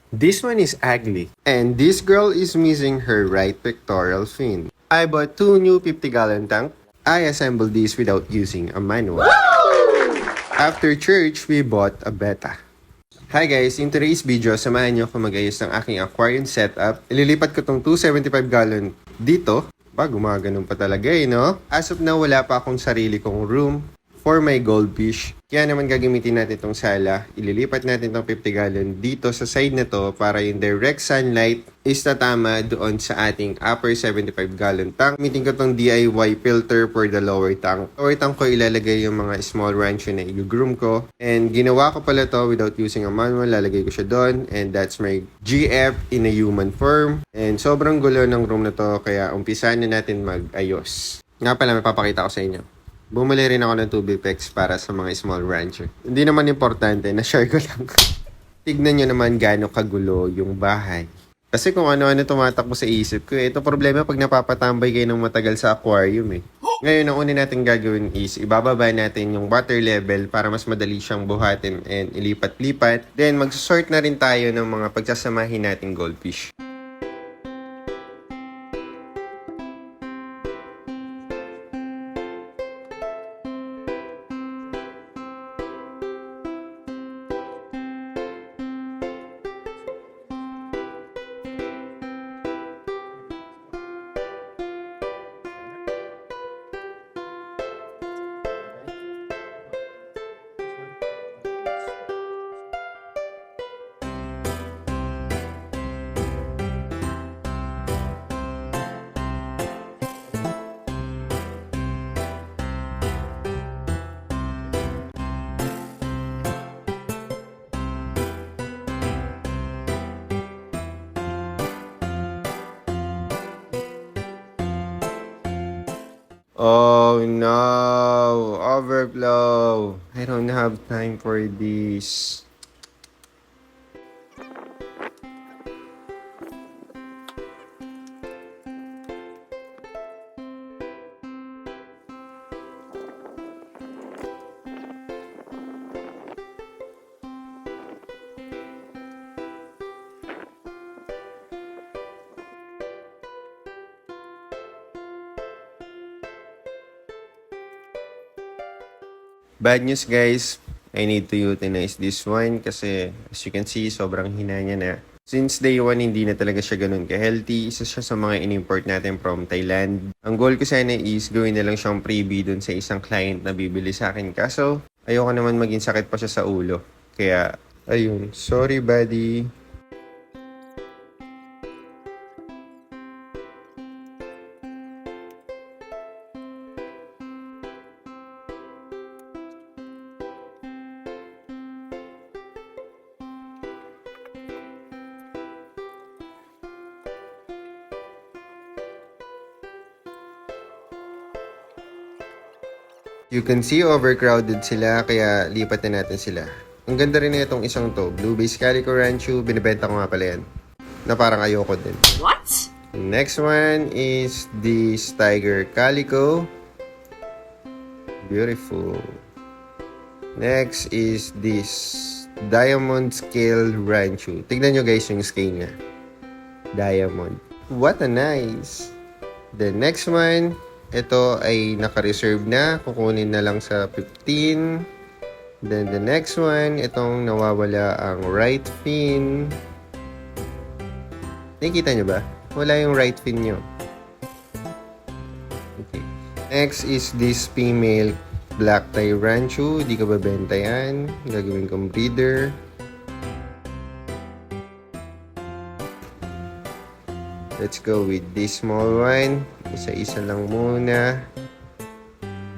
This one is ugly. And this girl is missing her right pectoral fin. I bought two new 50-gallon tank. I assembled these without using a manual. After church, we bought a betta. Hi guys, in today's video, samahan niyo ako mag-ayos ng aking aquarium setup. Ililipat ko tong 275-gallon dito. Gumaganon pa talaga no? As of now, wala pa akong sarili kong room for my goldfish. Kaya naman gagamitin natin itong sala. Ililipat natin itong 50-gallon dito sa side na to para yung direct sunlight is tatama doon sa ating upper 75-gallon tank. Gamitin ko itong DIY filter for the lower tank. Lower tank ko ilalagay yung mga small rancho na i-groom ko. And ginawa ko pala to without using a manual. Lalagay ko siya doon. And that's my GF in a human form. And sobrang gulo ng room na to kaya umpisahan na natin mag-ayos. Nga pala, may papakita ko sa inyo. Bumili rin ako ng tubig packs para sa mga small rancher. Hindi naman importante, na-share ko lang. Tignan nyo naman gaano kagulo yung bahay. Kasi kung ano-ano tumatakbo sa isip ko, ito problema pag napapatambay kayo ng matagal sa aquarium Ngayon, ang una natin gagawin is ibababa natin yung water level para mas madali siyang buhatin and ilipat-lipat. Then, mag-sort na rin tayo ng mga pagsasamahin nating goldfish. Oh no, overflow. I don't have time for this. Bad news guys, I need to euthanize this one kasi as you can see, sobrang hina niya na. Since day 1, hindi na talaga siya ganun ka-healthy. Isa siya sa mga in-import natin from Thailand. Ang goal ko sana is gawin na lang siyang freebie dun sa isang client na bibili sa akin. Kaso, ayoko naman maging sakit pa siya sa ulo. Kaya, ayun. Sorry buddy. You can see overcrowded sila kaya lipat na natin sila. Ang ganda rin na itong isang to. Blue Base Calico Rancho. Binibenta ko nga pala yan. Na parang ayoko din. What? Next one is this Tiger Calico. Beautiful. Next is this Diamond Scale Rancho. Tignan nyo guys yung scale niya. Diamond. What a nice. The next one, ito ay naka-reserve na. Kukunin na lang sa 15. Then the next one, itong nawawala ang right fin. Nakikita nyo ba? Wala yung right fin nyo. Okay. Next is this female black tie rancho. Di ka babenta yan. Gagawin kong breeder. Let's go with this small one. Isa-isa lang muna.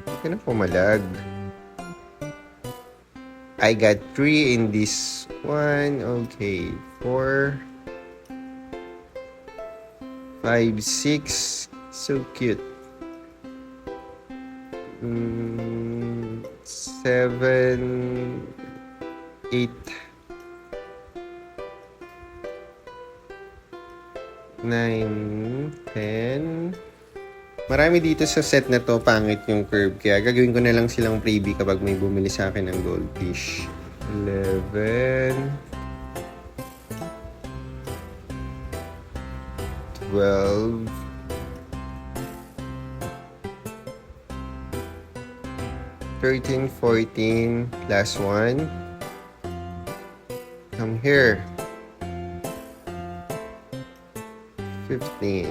Hindi ka na pumalag. I got 3 in this one. Okay. 4, 5, 6. So cute. 7, 8. 9, 10. Marami dito sa set na to, pangit yung curve. Kaya gagawin ko na lang silang freebie kapag may bumili sa akin ng goldfish. 11, 12. 13, 14, last one. Come here. 15.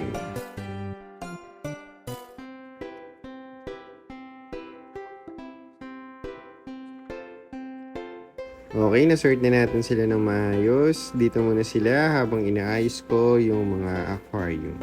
Okay, na-sort na natin sila ng maayos. Dito muna sila habang inaayos ko yung mga aquarium.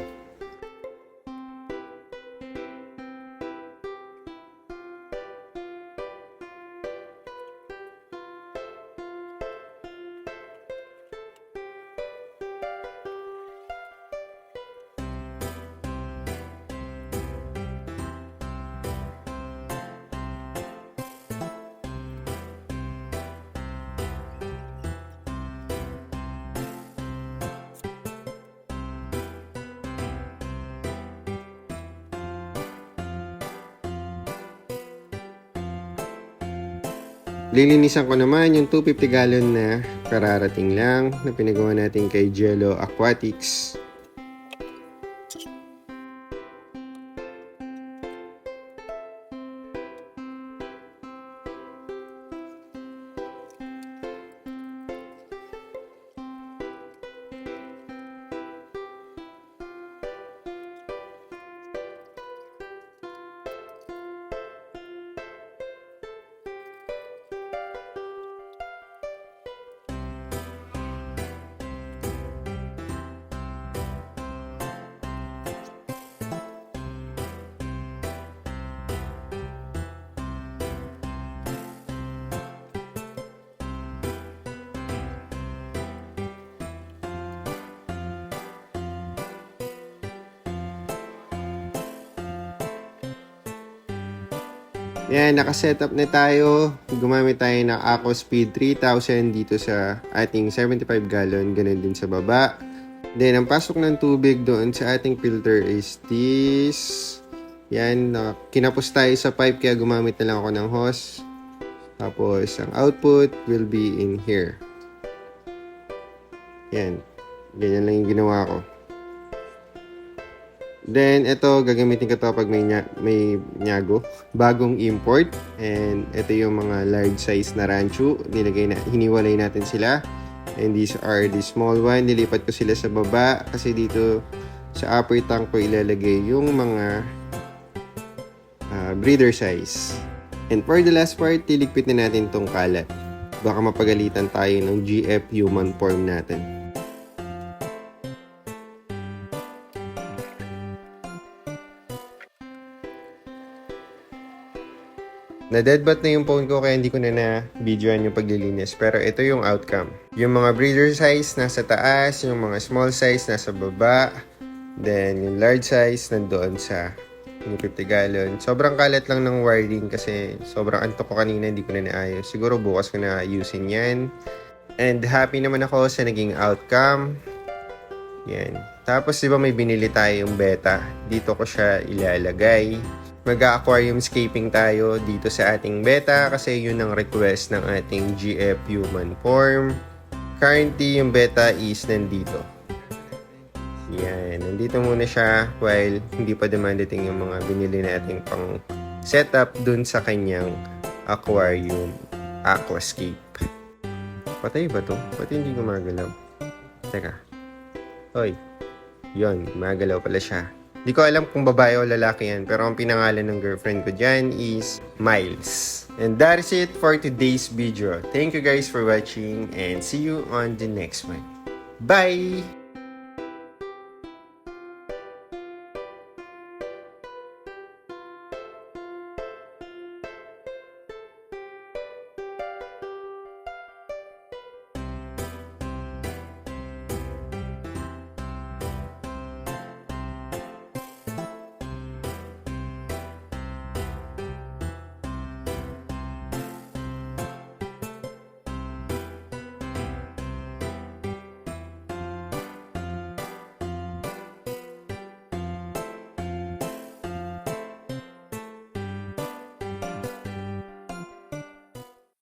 Lilinisan ko naman yung 250 gallon na kararating lang na pinagawa natin kay Jello Aquatics. Yan, nakasetup na tayo. Gumamit tayo ng AquaSpeed 3000 dito sa ating 75 gallon. Ganun din sa baba. Then, ang pasok ng tubig doon sa ating filter is this. Yan, kinapos tayo sa pipe kaya gumamit na lang ako ng hose. Tapos, ang output will be in here. Yan. Ganyan lang yung ginawa ko. Then, ito, gagamitin ko ito pag may nyago. Bagong import. And, ito yung mga large size na rancho. Hiniwalay natin sila. And these are the small one. Nilipat ko sila sa baba. Kasi dito, sa upper tank ko ilalagay yung mga breeder size. And for the last part, tiligpit na natin tong kalat. Baka mapagalitan tayo ng GF human form natin. Na-deadbat na yung phone ko kaya hindi ko na videoan yung paglilinis. Pero ito yung outcome. Yung mga breeder size nasa taas, yung mga small size nasa baba, then yung large size nandoon sa 50 gallon. Sobrang kalat lang ng wiring kasi sobrang antok ko kanina, hindi ko na naayos. Siguro bukas ko na ayusin yan. And happy naman ako sa naging outcome. Yan. Tapos diba may binili tayong beta. Dito ko siya ilalagay. Mag-aquarium scaping tayo dito sa ating beta kasi yun ang request ng ating GF human form. Currently, yung beta is nandito. Yan, nandito muna siya while hindi pa dumadating yung mga binili nating pang setup dun sa kanyang aquarium aquascape. Patay ba to? Ba't hindi gumagalaw? Teka. Hoy. Yun, gumagalaw pala siya. Di ko alam kung babae o lalaki yan, pero ang pinangalan ng girlfriend ko dyan is Miles. And that is it for today's video. Thank you guys for watching and see you on the next one. Bye!